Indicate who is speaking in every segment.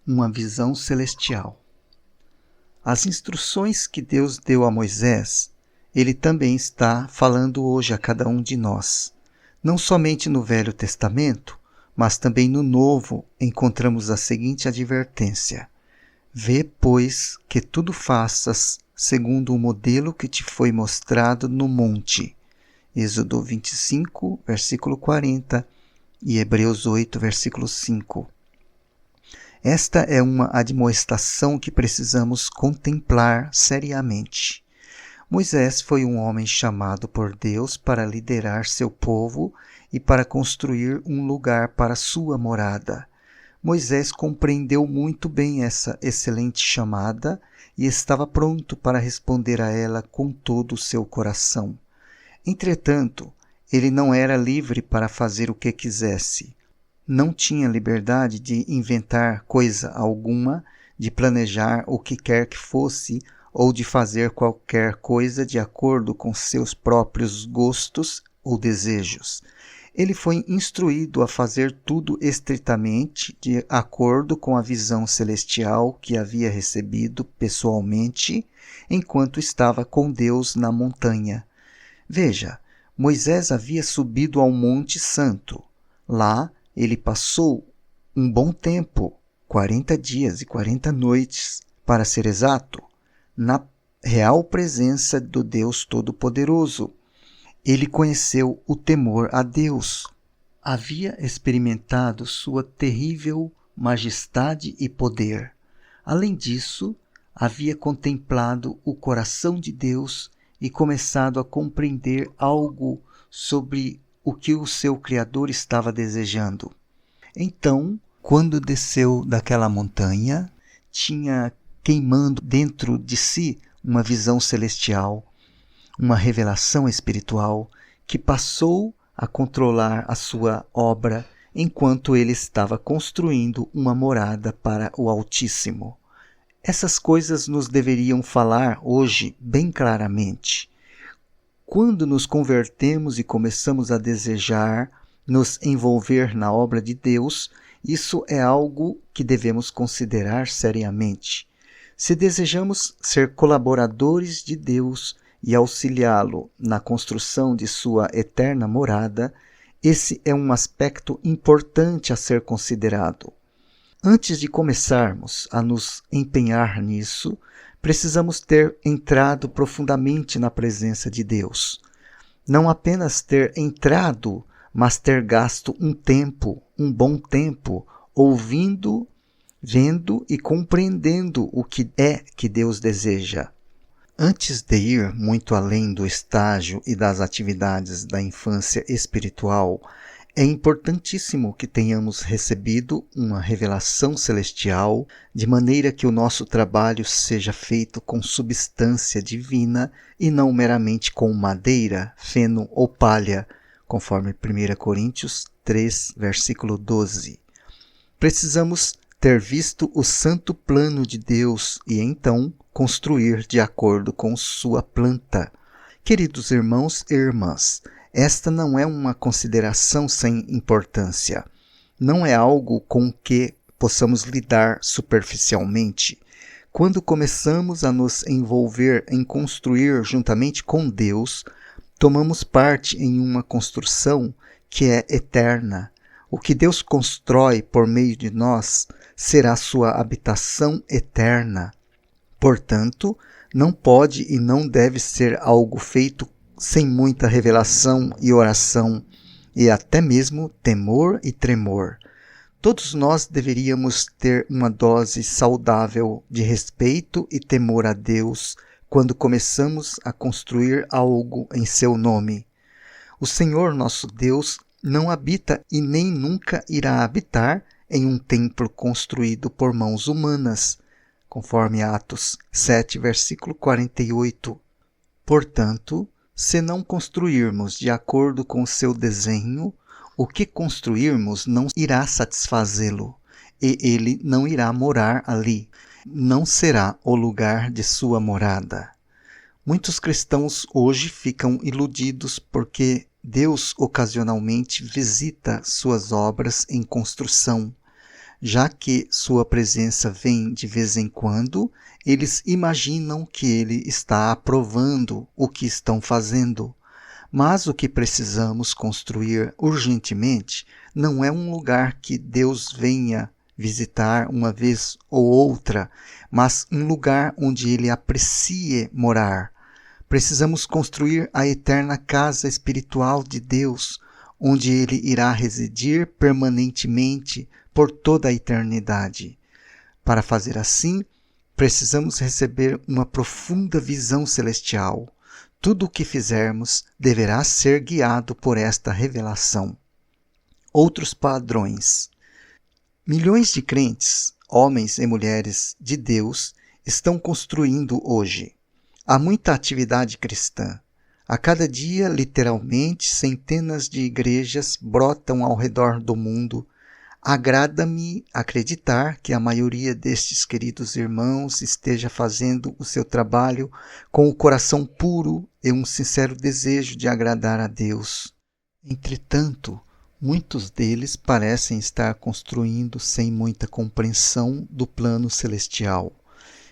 Speaker 1: Uma visão celestial. As instruções que Deus deu a Moisés, Ele também está falando hoje a cada um de nós. Não somente no Velho Testamento, mas também no Novo encontramos a seguinte advertência: Vê, pois, que tudo faças segundo o modelo que te foi mostrado no monte. Êxodo 25, versículo 40 e Hebreus 8, versículo 5. Esta é uma admoestação que precisamos contemplar seriamente. Moisés foi um homem chamado por Deus para liderar seu povo e para construir um lugar para sua morada. Moisés compreendeu muito bem essa excelente chamada e estava pronto para responder a ela com todo o seu coração. Entretanto, ele não era livre para fazer o que quisesse. Não tinha liberdade de inventar coisa alguma, de planejar o que quer que fosse ou de fazer qualquer coisa de acordo com seus próprios gostos ou desejos. Ele foi instruído a fazer tudo estritamente de acordo com a visão celestial que havia recebido pessoalmente enquanto estava com Deus na montanha. Veja, Moisés havia subido ao Monte Santo. Lá, ele passou um bom tempo, 40 dias e 40 noites, para ser exato, na real presença do Deus Todo-Poderoso. Ele conheceu o temor a Deus. Havia experimentado sua terrível majestade e poder. Além disso, havia contemplado o coração de Deus e começado a compreender algo sobre o que o seu Criador estava desejando. Então, quando desceu daquela montanha, tinha queimando dentro de si uma visão celestial, uma revelação espiritual que passou a controlar a sua obra enquanto ele estava construindo uma morada para o Altíssimo. Essas coisas nos deveriam falar hoje bem claramente. Quando nos convertemos e começamos a desejar nos envolver na obra de Deus, isso é algo que devemos considerar seriamente. Se desejamos ser colaboradores de Deus e auxiliá-lo na construção de sua eterna morada, esse é um aspecto importante a ser considerado. Antes de começarmos a nos empenhar nisso, precisamos ter entrado profundamente na presença de Deus. Não apenas ter entrado, mas ter gasto um bom tempo, ouvindo, vendo e compreendendo o que é que Deus deseja. Antes de ir muito além do estágio e das atividades da infância espiritual, é importantíssimo que tenhamos recebido uma revelação celestial, de maneira que o nosso trabalho seja feito com substância divina e não meramente com madeira, feno ou palha, conforme 1 Coríntios 3, versículo 12. Precisamos ter visto o santo plano de Deus e então construir de acordo com sua planta. Queridos irmãos e irmãs, esta não é uma consideração sem importância. Não é algo com que possamos lidar superficialmente. Quando começamos a nos envolver em construir juntamente com Deus, tomamos parte em uma construção que é eterna. O que Deus constrói por meio de nós será sua habitação eterna. Portanto, não pode e não deve ser algo feito sem muita revelação e oração, e até mesmo temor e tremor. Todos nós deveríamos ter uma dose saudável de respeito e temor a Deus quando começamos a construir algo em seu nome. O Senhor nosso Deus não habita e nem nunca irá habitar em um templo construído por mãos humanas, conforme Atos 7, versículo 48. Portanto, se não construirmos de acordo com o seu desenho, o que construirmos não irá satisfazê-lo, e ele não irá morar ali. Não será o lugar de sua morada. Muitos cristãos hoje ficam iludidos porque Deus ocasionalmente visita suas obras em construção. já que sua presença vem de vez em quando, eles imaginam que ele está aprovando o que estão fazendo. Mas o que precisamos construir urgentemente não é um lugar que Deus venha visitar uma vez ou outra, mas um lugar onde ele aprecie morar. Precisamos construir a eterna casa espiritual de Deus, onde ele irá residir permanentemente por toda a eternidade. Para fazer assim, precisamos receber uma profunda visão celestial. Tudo o que fizermos deverá ser guiado por esta revelação. Outros padrões. Milhões de crentes, homens e mulheres de Deus, estão construindo hoje. Há muita atividade cristã. A cada dia, literalmente, centenas de igrejas brotam ao redor do mundo. Agrada-me acreditar que a maioria destes queridos irmãos esteja fazendo o seu trabalho com o coração puro e um sincero desejo de agradar a Deus. Entretanto, muitos deles parecem estar construindo sem muita compreensão do plano celestial.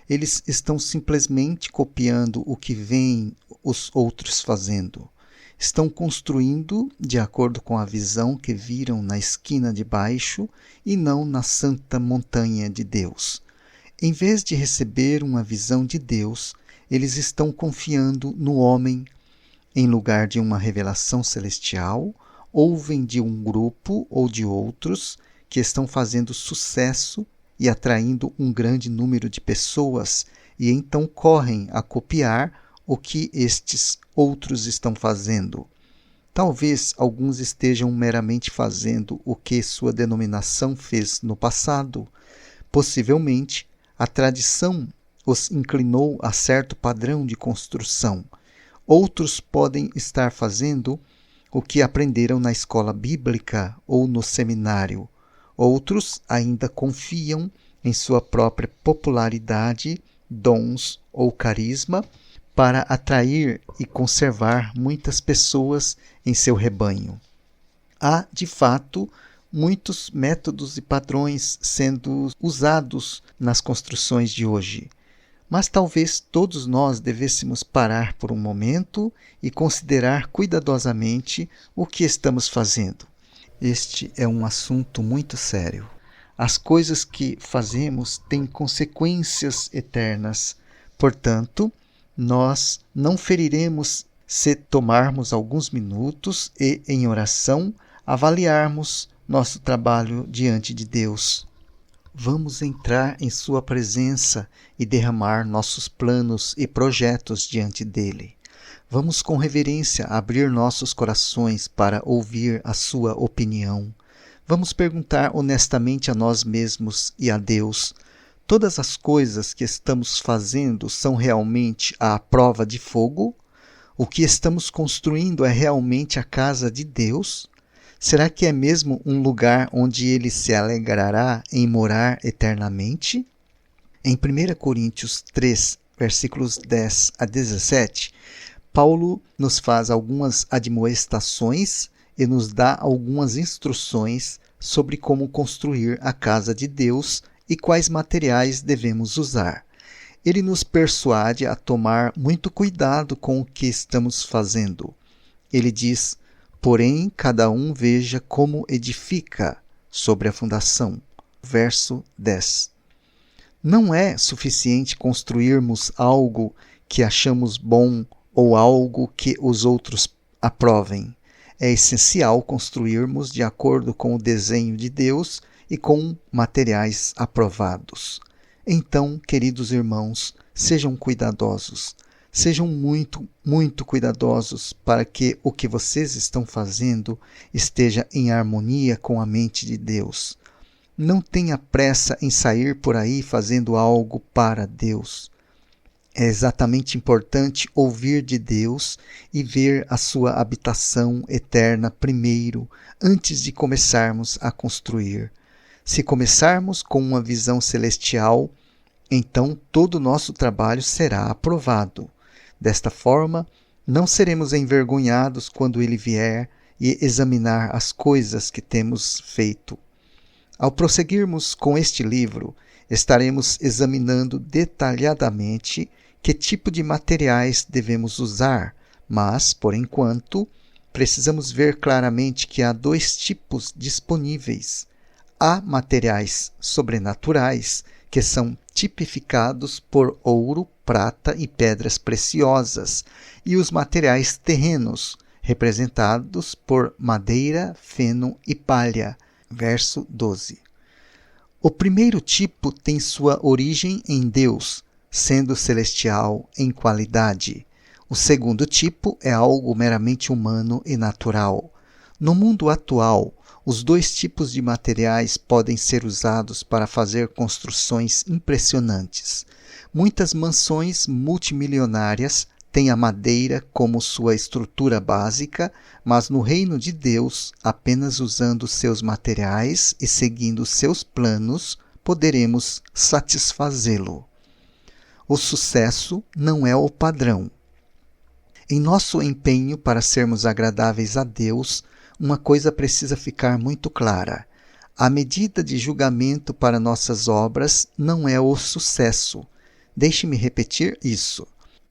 Speaker 1: Eles estão simplesmente copiando o que veem os outros fazendo. Estão construindo de acordo com a visão que viram na esquina de baixo e não na santa montanha de Deus. Em vez de receber uma visão de Deus, eles estão confiando no homem. Em lugar de uma revelação celestial, ouvem de um grupo ou de outros que estão fazendo sucesso e atraindo um grande número de pessoas, e então correm a copiar o que estes outros estão fazendo. Talvez alguns estejam meramente fazendo o que sua denominação fez no passado. Possivelmente, a tradição os inclinou a certo padrão de construção. Outros podem estar fazendo o que aprenderam na escola bíblica ou no seminário. Outros ainda confiam em sua própria popularidade, dons ou carisma para atrair e conservar muitas pessoas em seu rebanho. Há, de fato, muitos métodos e padrões sendo usados nas construções de hoje. Mas talvez todos nós devêssemos parar por um momento e considerar cuidadosamente o que estamos fazendo. Este é um assunto muito sério. As coisas que fazemos têm consequências eternas. Portanto, nós não feriremos se tomarmos alguns minutos e, em oração, avaliarmos nosso trabalho diante de Deus. Vamos entrar em sua presença e derramar nossos planos e projetos diante dele. Vamos com reverência abrir nossos corações para ouvir a sua opinião. Vamos perguntar honestamente a nós mesmos e a Deus: todas as coisas que estamos fazendo são realmente à prova de fogo? O que estamos construindo é realmente a casa de Deus? Será que é mesmo um lugar onde ele se alegrará em morar eternamente? Em 1 Coríntios 3, versículos 10 a 17, Paulo nos faz algumas admoestações e nos dá algumas instruções sobre como construir a casa de Deus e quais materiais devemos usar. Ele nos persuade a tomar muito cuidado com o que estamos fazendo. Ele diz: porém, cada um veja como edifica sobre a fundação. Verso 10. Não é suficiente construirmos algo que achamos bom ou algo que os outros aprovem. É essencial construirmos de acordo com o desenho de Deus e com materiais aprovados. Então, queridos irmãos, sejam cuidadosos. Sejam muito, muito cuidadosos para que o que vocês estão fazendo esteja em harmonia com a mente de Deus. Não tenha pressa em sair por aí fazendo algo para Deus. É exatamente importante ouvir de Deus e ver a sua habitação eterna primeiro, antes de começarmos a construir. Se começarmos com uma visão celestial, então todo o nosso trabalho será aprovado. Desta forma, não seremos envergonhados quando ele vier e examinar as coisas que temos feito. Ao prosseguirmos com este livro, estaremos examinando detalhadamente que tipo de materiais devemos usar, mas, por enquanto, precisamos ver claramente que há dois tipos disponíveis. Há materiais sobrenaturais, que são tipificados por ouro, prata e pedras preciosas, e os materiais terrenos, representados por madeira, feno e palha. Verso 12. O primeiro tipo tem sua origem em Deus, sendo celestial em qualidade. O segundo tipo é algo meramente humano e natural. No mundo atual, os dois tipos de materiais podem ser usados para fazer construções impressionantes. Muitas mansões multimilionárias têm a madeira como sua estrutura básica, mas no reino de Deus, apenas usando seus materiais e seguindo seus planos, poderemos satisfazê-lo. O sucesso não é o padrão. Em nosso empenho para sermos agradáveis a Deus, uma coisa precisa ficar muito clara. A medida de julgamento para nossas obras não é o sucesso. Deixe-me repetir isso.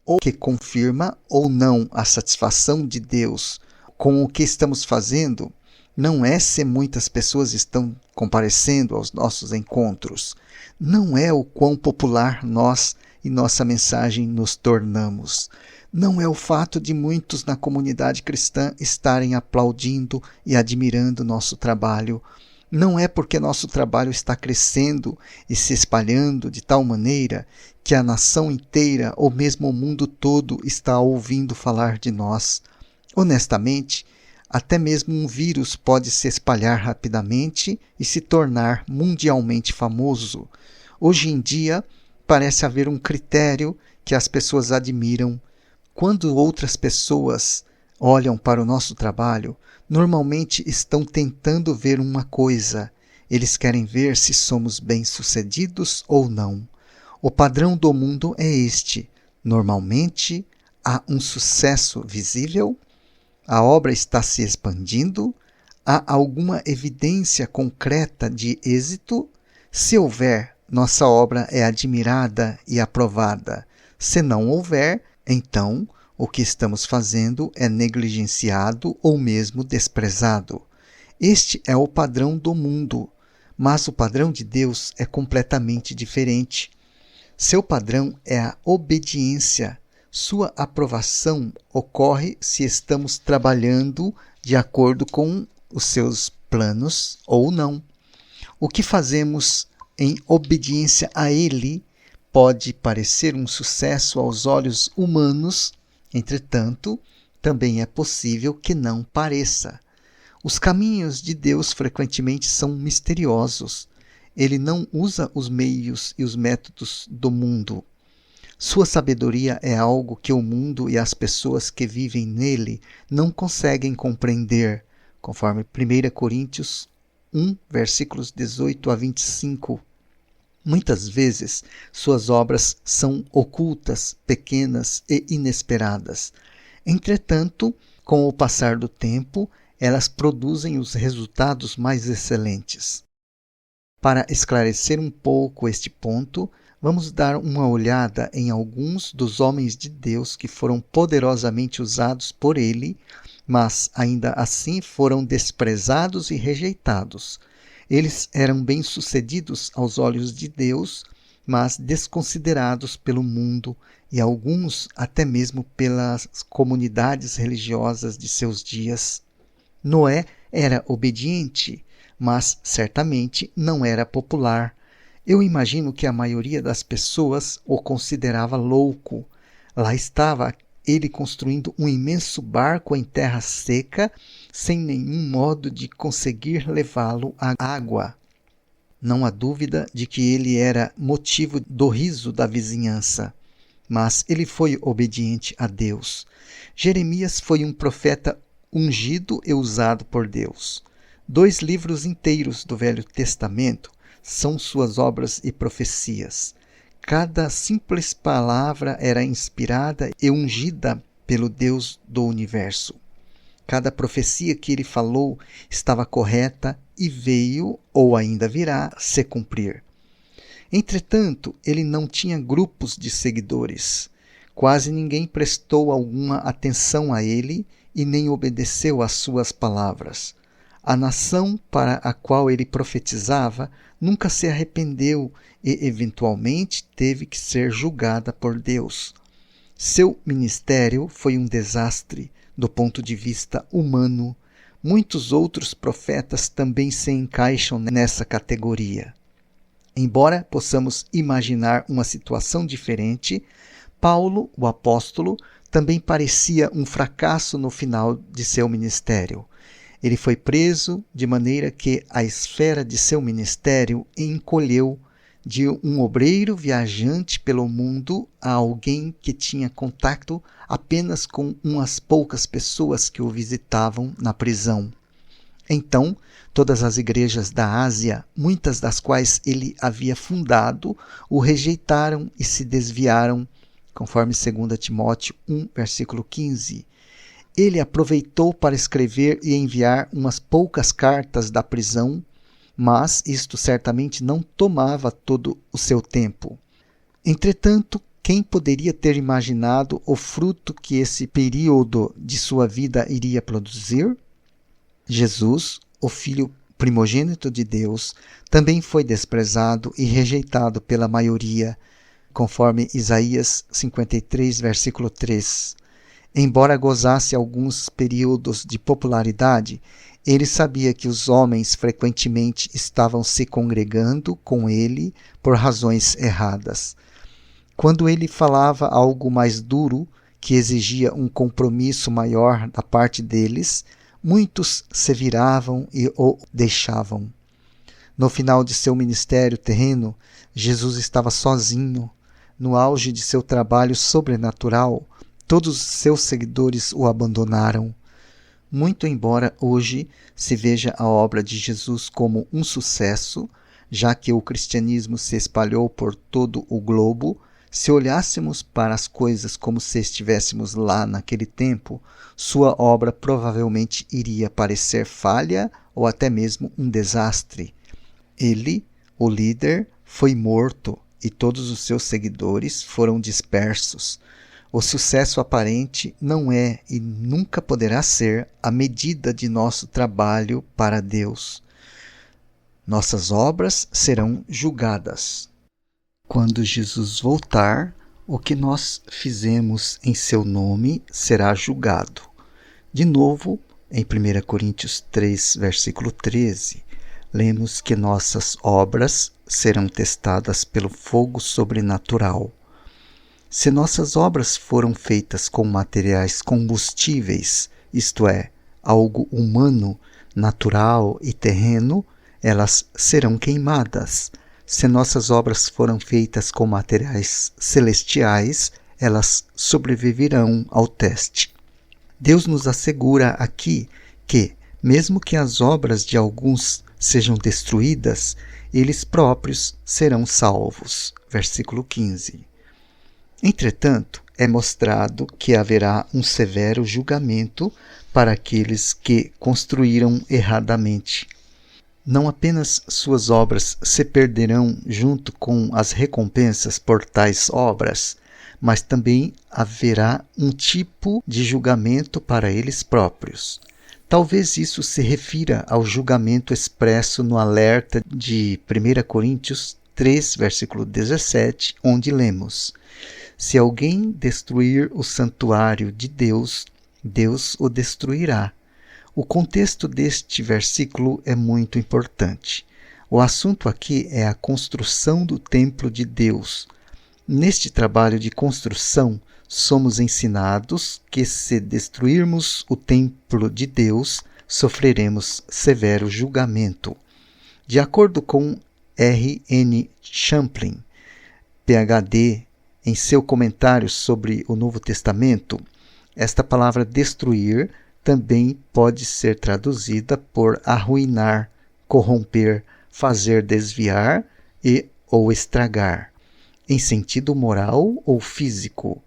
Speaker 1: O que confirma ou não a satisfação de Deus com o que estamos fazendo não é se muitas pessoas estão comparecendo aos nossos encontros. Não é o quão popular nós e nossa mensagem nos tornamos. Não é o fato de muitos na comunidade cristã estarem aplaudindo e admirando nosso trabalho. Não é porque nosso trabalho está crescendo e se espalhando de tal maneira que a nação inteira ou mesmo o mundo todo está ouvindo falar de nós. Honestamente, até mesmo um vírus pode se espalhar rapidamente e se tornar mundialmente famoso. Hoje em dia, parece haver um critério que as pessoas admiram. Quando outras pessoas olham para o nosso trabalho, normalmente estão tentando ver uma coisa. Eles querem ver se somos bem-sucedidos ou não. O padrão do mundo é este. Normalmente, há um sucesso visível, a obra está se expandindo, há alguma evidência concreta de êxito. Se houver, nossa obra é admirada e aprovada. Se não houver, então o que estamos fazendo é negligenciado ou mesmo desprezado. Este é o padrão do mundo, mas o padrão de Deus é completamente diferente. Seu padrão é a obediência. Sua aprovação ocorre se estamos trabalhando de acordo com os seus planos ou não. O que fazemos em obediência a Ele pode parecer um sucesso aos olhos humanos, entretanto, também é possível que não pareça. Os caminhos de Deus frequentemente são misteriosos. Ele não usa os meios e os métodos do mundo. Sua sabedoria é algo que o mundo e as pessoas que vivem nele não conseguem compreender, conforme 1 Coríntios 1, versículos 18 a 25. Muitas vezes, suas obras são ocultas, pequenas e inesperadas. Entretanto, com o passar do tempo, elas produzem os resultados mais excelentes. Para esclarecer um pouco este ponto, vamos dar uma olhada em alguns dos homens de Deus que foram poderosamente usados por Ele, mas ainda assim foram desprezados e rejeitados. Eles eram bem-sucedidos aos olhos de Deus, mas desconsiderados pelo mundo e alguns até mesmo pelas comunidades religiosas de seus dias. Noé era obediente, mas certamente não era popular. Eu imagino que a maioria das pessoas o considerava louco. Lá estava ele construindo um imenso barco em terra seca, sem nenhum modo de conseguir levá-lo à água. Não há dúvida de que ele era motivo do riso da vizinhança, mas ele foi obediente a Deus. Jeremias foi um profeta ungido e usado por Deus. 2 livros inteiros do Velho Testamento são suas obras e profecias. Cada simples palavra era inspirada e ungida pelo Deus do universo. Cada profecia que ele falou estava correta e veio, ou ainda virá, se cumprir. Entretanto, ele não tinha grupos de seguidores. Quase ninguém prestou alguma atenção a ele e nem obedeceu às suas palavras. A nação para a qual ele profetizava nunca se arrependeu e, eventualmente, teve que ser julgada por Deus. Seu ministério foi um desastre do ponto de vista humano. Muitos outros profetas também se encaixam nessa categoria. Embora possamos imaginar uma situação diferente, Paulo, o apóstolo, também parecia um fracasso no final de seu ministério. Ele foi preso de maneira que a esfera de seu ministério encolheu de um obreiro viajante pelo mundo a alguém que tinha contato apenas com umas poucas pessoas que o visitavam na prisão. Então, todas as igrejas da Ásia, muitas das quais ele havia fundado, o rejeitaram e se desviaram, conforme 2 Timóteo 1, versículo 15. Ele aproveitou para escrever e enviar umas poucas cartas da prisão, mas isto certamente não tomava todo o seu tempo. Entretanto, quem poderia ter imaginado o fruto que esse período de sua vida iria produzir? Jesus, o Filho primogênito de Deus, também foi desprezado e rejeitado pela maioria, conforme Isaías 53, versículo 3. Embora gozasse alguns períodos de popularidade, ele sabia que os homens frequentemente estavam se congregando com ele por razões erradas. Quando ele falava algo mais duro, que exigia um compromisso maior da parte deles, muitos se viravam e o deixavam. No final de seu ministério terreno, Jesus estava sozinho. No auge de seu trabalho sobrenatural, todos os seus seguidores o abandonaram. Muito embora hoje se veja a obra de Jesus como um sucesso, já que o cristianismo se espalhou por todo o globo, se olhássemos para as coisas como se estivéssemos lá naquele tempo, sua obra provavelmente iria parecer falha ou até mesmo um desastre. Ele, o líder, foi morto e todos os seus seguidores foram dispersos. O sucesso aparente não é e nunca poderá ser a medida de nosso trabalho para Deus. Nossas obras serão julgadas. Quando Jesus voltar, o que nós fizemos em seu nome será julgado. De novo, em 1 Coríntios 3, versículo 13, lemos que nossas obras serão testadas pelo fogo sobrenatural. Se nossas obras foram feitas com materiais combustíveis, isto é, algo humano, natural e terreno, elas serão queimadas. Se nossas obras foram feitas com materiais celestiais, elas sobreviverão ao teste. Deus nos assegura aqui que, mesmo que as obras de alguns sejam destruídas, eles próprios serão salvos. Versículo 15. Entretanto, é mostrado que haverá um severo julgamento para aqueles que construíram erradamente. Não apenas suas obras se perderão junto com as recompensas por tais obras, mas também haverá um tipo de julgamento para eles próprios. Talvez isso se refira ao julgamento expresso no alerta de 1 Coríntios 3, versículo 17, onde lemos: Se alguém destruir o santuário de Deus, Deus o destruirá. O contexto deste versículo é muito importante. O assunto aqui é a construção do templo de Deus. Neste trabalho de construção, somos ensinados que se destruirmos o templo de Deus, sofreremos severo julgamento. De acordo com R.N. Champlin, Ph.D., em seu comentário sobre o Novo Testamento, esta palavra destruir também pode ser traduzida por arruinar, corromper, fazer desviar e ou estragar, em sentido moral ou físico,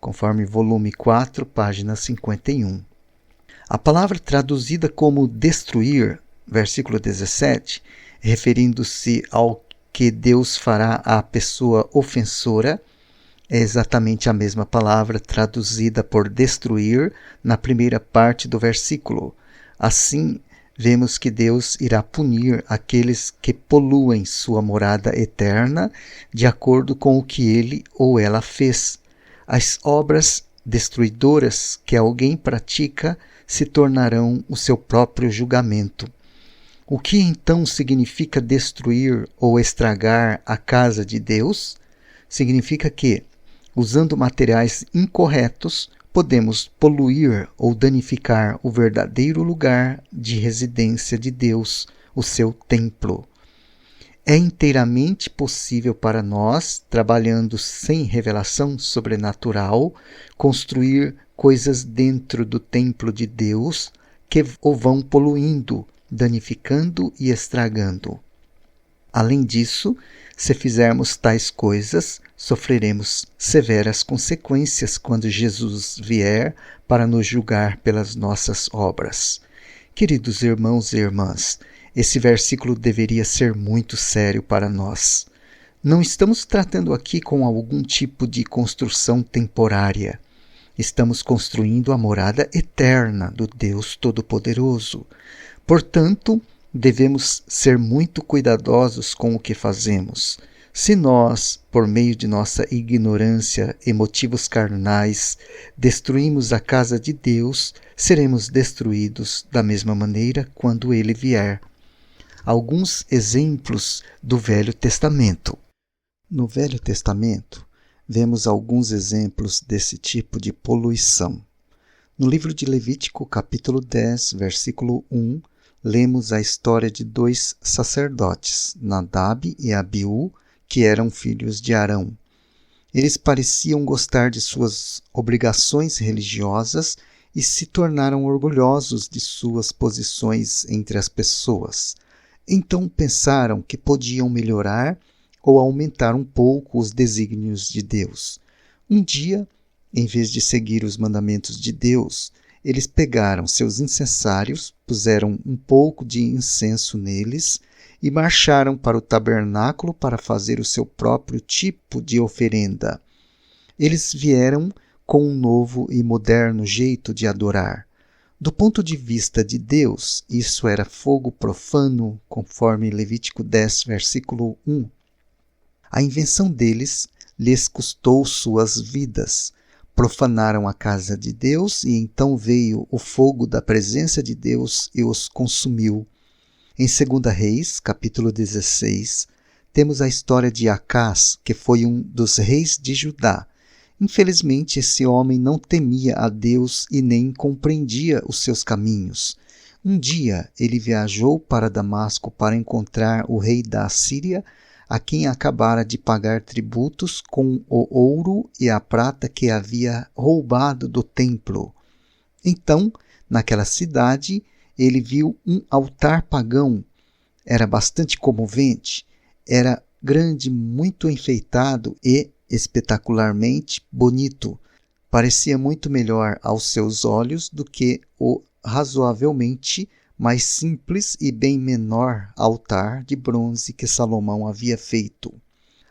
Speaker 1: conforme volume 4, página 51. A palavra traduzida como destruir, versículo 17, referindo-se ao que Deus fará à pessoa ofensora, é exatamente a mesma palavra traduzida por destruir na primeira parte do versículo. Assim, vemos que Deus irá punir aqueles que poluem sua morada eterna de acordo com o que ele ou ela fez. As obras destruidoras que alguém pratica se tornarão o seu próprio julgamento. O que então significa destruir ou estragar a casa de Deus? Significa que, usando materiais incorretos, podemos poluir ou danificar o verdadeiro lugar de residência de Deus, o seu templo. É inteiramente possível para nós, trabalhando sem revelação sobrenatural, construir coisas dentro do templo de Deus que o vão poluindo, danificando e estragando. Além disso, se fizermos tais coisas, sofreremos severas consequências quando Jesus vier para nos julgar pelas nossas obras. Queridos irmãos e irmãs, esse versículo deveria ser muito sério para nós. Não estamos tratando aqui com algum tipo de construção temporária. Estamos construindo a morada eterna do Deus Todo-Poderoso. Portanto, devemos ser muito cuidadosos com o que fazemos. Se nós, por meio de nossa ignorância e motivos carnais, destruímos a casa de Deus, seremos destruídos da mesma maneira quando ele vier. Alguns exemplos do Velho Testamento. No Velho Testamento, vemos alguns exemplos desse tipo de poluição. No livro de Levítico, capítulo 10, versículo 1, lemos a história de dois sacerdotes, Nadab e Abiú, que eram filhos de Arão. Eles pareciam gostar de suas obrigações religiosas e se tornaram orgulhosos de suas posições entre as pessoas. Então pensaram que podiam melhorar ou aumentar um pouco os desígnios de Deus. Um dia, em vez de seguir os mandamentos de Deus, eles pegaram seus incensários, puseram um pouco de incenso neles e marcharam para o tabernáculo para fazer o seu próprio tipo de oferenda. Eles vieram com um novo e moderno jeito de adorar. Do ponto de vista de Deus, isso era fogo profano, conforme Levítico 10, versículo 1. A invenção deles lhes custou suas vidas. Profanaram a casa de Deus e então veio o fogo da presença de Deus e os consumiu. Em 2 Reis, capítulo 16, temos a história de Acás, que foi um dos reis de Judá. Infelizmente, esse homem não temia a Deus e nem compreendia os seus caminhos. Um dia, ele viajou para Damasco para encontrar o rei da Assíria, a quem acabara de pagar tributos com o ouro e a prata que havia roubado do templo. Então, naquela cidade, ele viu um altar pagão. Era bastante comovente, era grande, muito enfeitado e espetacularmente bonito. Parecia muito melhor aos seus olhos do que o razoavelmente mais simples e bem menor altar de bronze que Salomão havia feito.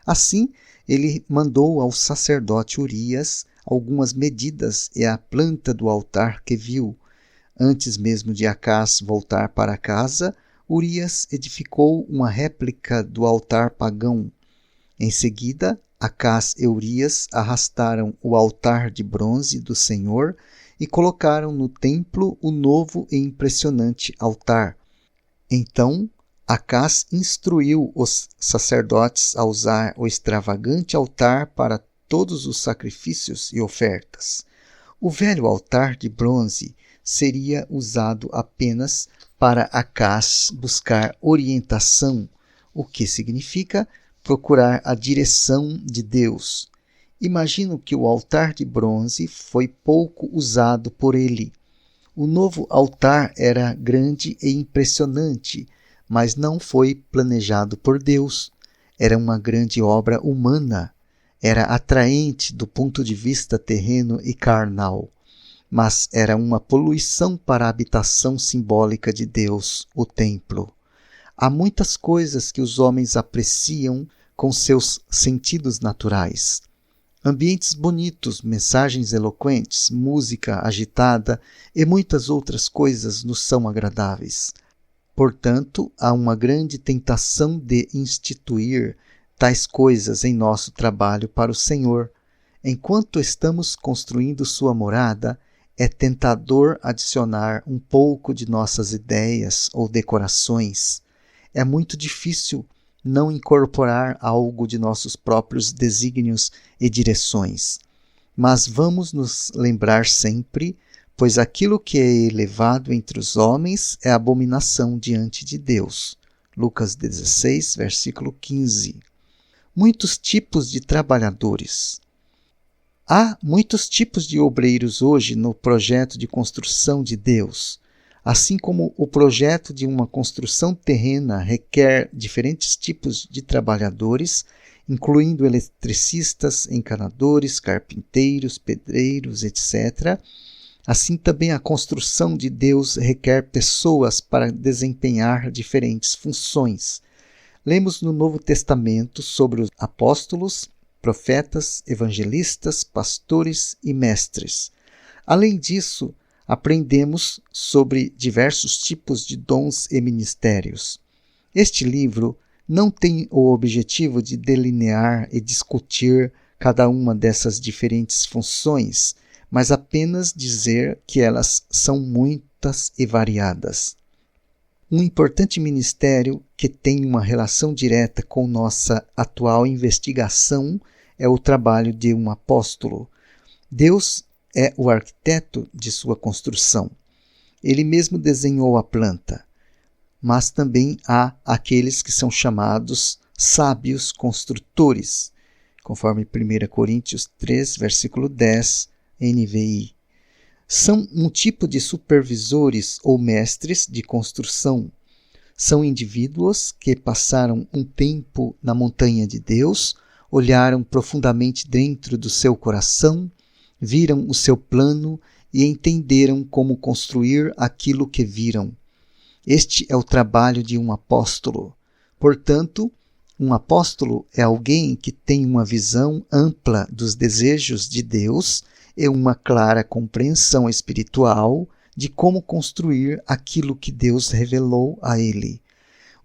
Speaker 1: Assim, ele mandou ao sacerdote Urias algumas medidas e a planta do altar que viu. Antes mesmo de Acás voltar para casa, Urias edificou uma réplica do altar pagão. Em seguida, Acás e Urias arrastaram o altar de bronze do Senhor e colocaram no templo o novo e impressionante altar. Então, Acás instruiu os sacerdotes a usar o extravagante altar para todos os sacrifícios e ofertas. O velho altar de bronze seria usado apenas para Acás buscar orientação, o que significa procurar a direção de Deus. Imagino que o altar de bronze foi pouco usado por ele. O novo altar era grande e impressionante, mas não foi planejado por Deus. Era uma grande obra humana. Era atraente do ponto de vista terreno e carnal. mas era uma poluição para a habitação simbólica de Deus, o templo. Há muitas coisas que os homens apreciam com seus sentidos naturais. Ambientes bonitos, mensagens eloquentes, música agitada e muitas outras coisas nos são agradáveis. Portanto, há uma grande tentação de instituir tais coisas em nosso trabalho para o Senhor. Enquanto estamos construindo sua morada, é tentador adicionar um pouco de nossas ideias ou decorações. É muito difícil não incorporar algo de nossos próprios desígnios e direções. Mas vamos nos lembrar sempre, pois aquilo que é elevado entre os homens é abominação diante de Deus. Lucas 16, versículo 15. Muitos tipos de trabalhadores. Há muitos tipos de obreiros hoje no projeto de construção de Deus. Assim como o projeto de uma construção terrena requer diferentes tipos de trabalhadores, incluindo eletricistas, encanadores, carpinteiros, pedreiros, etc., assim também a construção de Deus requer pessoas para desempenhar diferentes funções. Lemos no Novo Testamento sobre os apóstolos, profetas, evangelistas, pastores e mestres. Além disso, aprendemos sobre diversos tipos de dons e ministérios. Este livro não tem o objetivo de delinear e discutir cada uma dessas diferentes funções, mas apenas dizer que elas são muitas e variadas. Um importante ministério que tem uma relação direta com nossa atual investigação é o trabalho de um apóstolo. Deus é o arquiteto de sua construção. Ele mesmo desenhou a planta. Mas também há aqueles que são chamados sábios construtores, conforme 1 Coríntios 3, versículo 10, NVI. São um tipo de supervisores ou mestres de construção. São indivíduos que passaram um tempo na montanha de Deus, olharam profundamente dentro do seu coração, viram o seu plano e entenderam como construir aquilo que viram. Este é o trabalho de um apóstolo. Portanto, um apóstolo é alguém que tem uma visão ampla dos desejos de Deus e uma clara compreensão espiritual de como construir aquilo que Deus revelou a ele.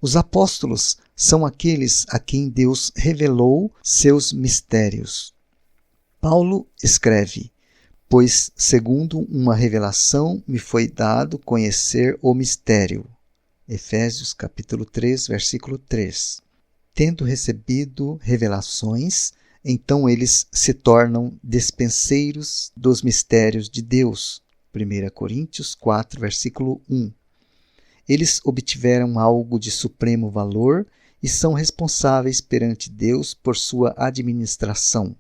Speaker 1: Os apóstolos são aqueles a quem Deus revelou seus mistérios. Paulo escreve: pois, segundo uma revelação, me foi dado conhecer o mistério. Efésios capítulo 3, versículo 3. Tendo recebido revelações, então eles se tornam despenseiros dos mistérios de Deus. 1 Coríntios 4, versículo 1. Eles obtiveram algo de supremo valor e são responsáveis perante Deus por sua administração.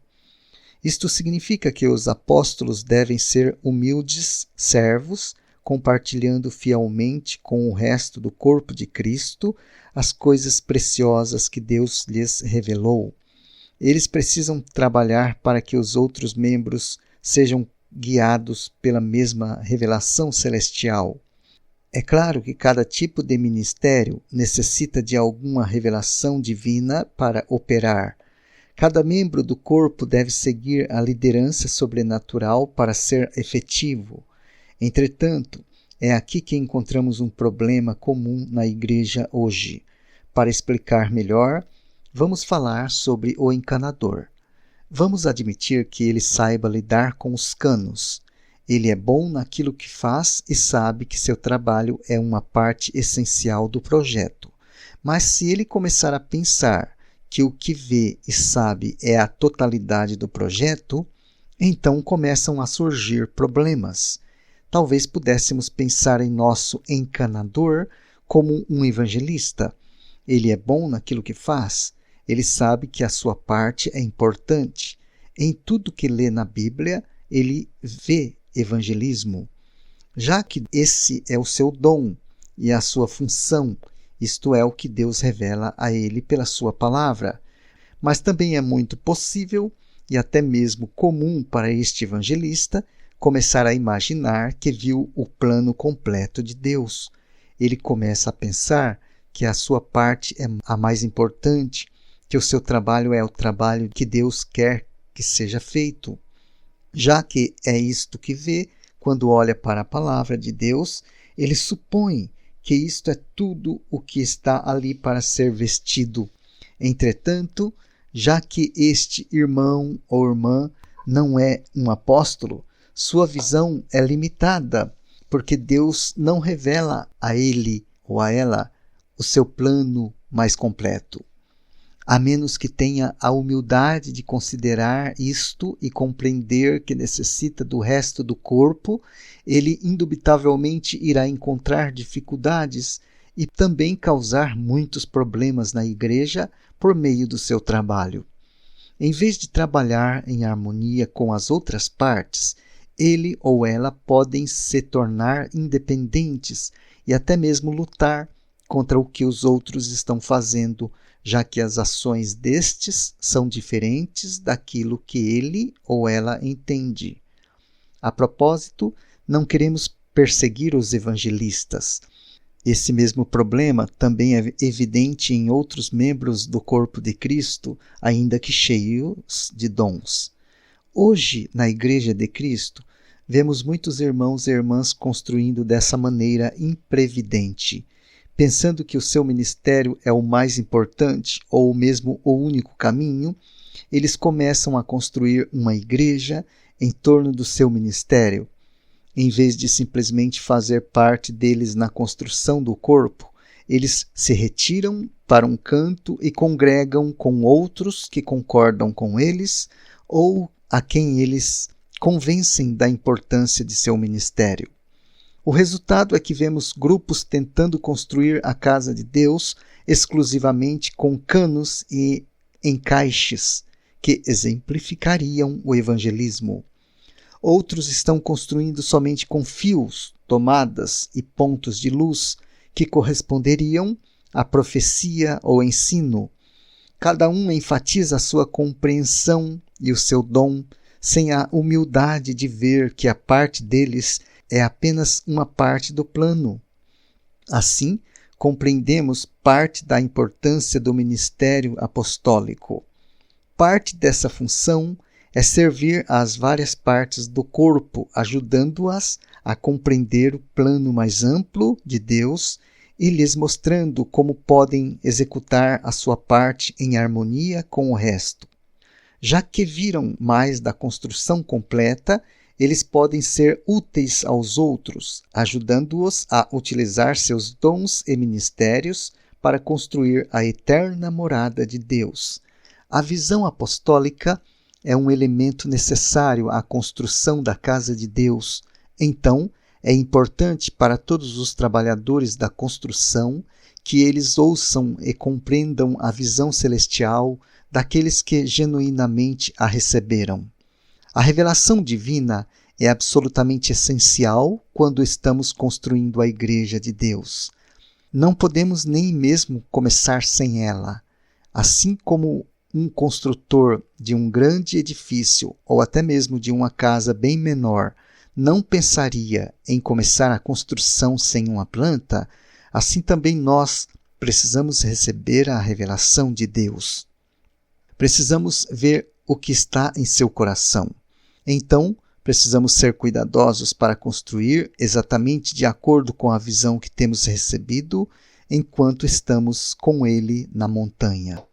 Speaker 1: Isto significa que os apóstolos devem ser humildes servos, compartilhando fielmente com o resto do corpo de Cristo as coisas preciosas que Deus lhes revelou. Eles precisam trabalhar para que os outros membros sejam guiados pela mesma revelação celestial. É claro que cada tipo de ministério necessita de alguma revelação divina para operar. Cada membro do corpo deve seguir a liderança sobrenatural para ser efetivo. Entretanto, é aqui que encontramos um problema comum na igreja hoje. Para explicar melhor, vamos falar sobre o encanador. Vamos admitir que ele saiba lidar com os canos. Ele é bom naquilo que faz e sabe que seu trabalho é uma parte essencial do projeto. Mas se ele começar a pensar que o que vê e sabe é a totalidade do projeto, então começam a surgir problemas. Talvez pudéssemos pensar em nosso encanador como um evangelista. Ele é bom naquilo que faz. Ele sabe que a sua parte é importante. Em tudo que lê na Bíblia, ele vê evangelismo. Já que esse é o seu dom e a sua função, isto é o que Deus revela a ele pela sua palavra. Mas também é muito possível e até mesmo comum para este evangelista começar a imaginar que viu o plano completo de Deus. Ele começa a pensar que a sua parte é a mais importante, que o seu trabalho é o trabalho que Deus quer que seja feito. Já que é isto que vê, quando olha para a palavra de Deus, ele supõe que isto é tudo o que está ali para ser vestido. Entretanto, já que este irmão ou irmã não é um apóstolo, sua visão é limitada, porque Deus não revela a ele ou a ela o seu plano mais completo. A menos que tenha a humildade de considerar isto e compreender que necessita do resto do corpo, ele indubitavelmente irá encontrar dificuldades e também causar muitos problemas na igreja por meio do seu trabalho. Em vez de trabalhar em harmonia com as outras partes, ele ou ela podem se tornar independentes e até mesmo lutar contra o que os outros estão fazendo, já que as ações destes são diferentes daquilo que ele ou ela entende. A propósito, não queremos perseguir os evangelistas. Esse mesmo problema também é evidente em outros membros do corpo de Cristo, ainda que cheios de dons. Hoje, na Igreja de Cristo, vemos muitos irmãos e irmãs construindo dessa maneira imprevidente, pensando que o seu ministério é o mais importante ou mesmo o único caminho. Eles começam a construir uma igreja em torno do seu ministério. Em vez de simplesmente fazer parte deles na construção do corpo, eles se retiram para um canto e congregam com outros que concordam com eles ou a quem eles convencem da importância de seu ministério. O resultado é que vemos grupos tentando construir a casa de Deus exclusivamente com canos e encaixes que exemplificariam o evangelismo. Outros estão construindo somente com fios, tomadas e pontos de luz que corresponderiam à profecia ou ensino. Cada um enfatiza a sua compreensão e o seu dom, sem a humildade de ver que a parte deles é apenas uma parte do plano. Assim, compreendemos parte da importância do ministério apostólico. Parte dessa função é servir às várias partes do corpo, ajudando-as a compreender o plano mais amplo de Deus e lhes mostrando como podem executar a sua parte em harmonia com o resto. Já que viram mais da construção completa, eles podem ser úteis aos outros, ajudando-os a utilizar seus dons e ministérios para construir a eterna morada de Deus. A visão apostólica é um elemento necessário à construção da casa de Deus. Então, é importante para todos os trabalhadores da construção que eles ouçam e compreendam a visão celestial daqueles que genuinamente a receberam. A revelação divina é absolutamente essencial quando estamos construindo a Igreja de Deus. Não podemos nem mesmo começar sem ela. Assim como um construtor de um grande edifício ou até mesmo de uma casa bem menor não pensaria em começar a construção sem uma planta, assim também nós precisamos receber a revelação de Deus. Precisamos ver o que está em seu coração. Então, precisamos ser cuidadosos para construir exatamente de acordo com a visão que temos recebido enquanto estamos com Ele na montanha.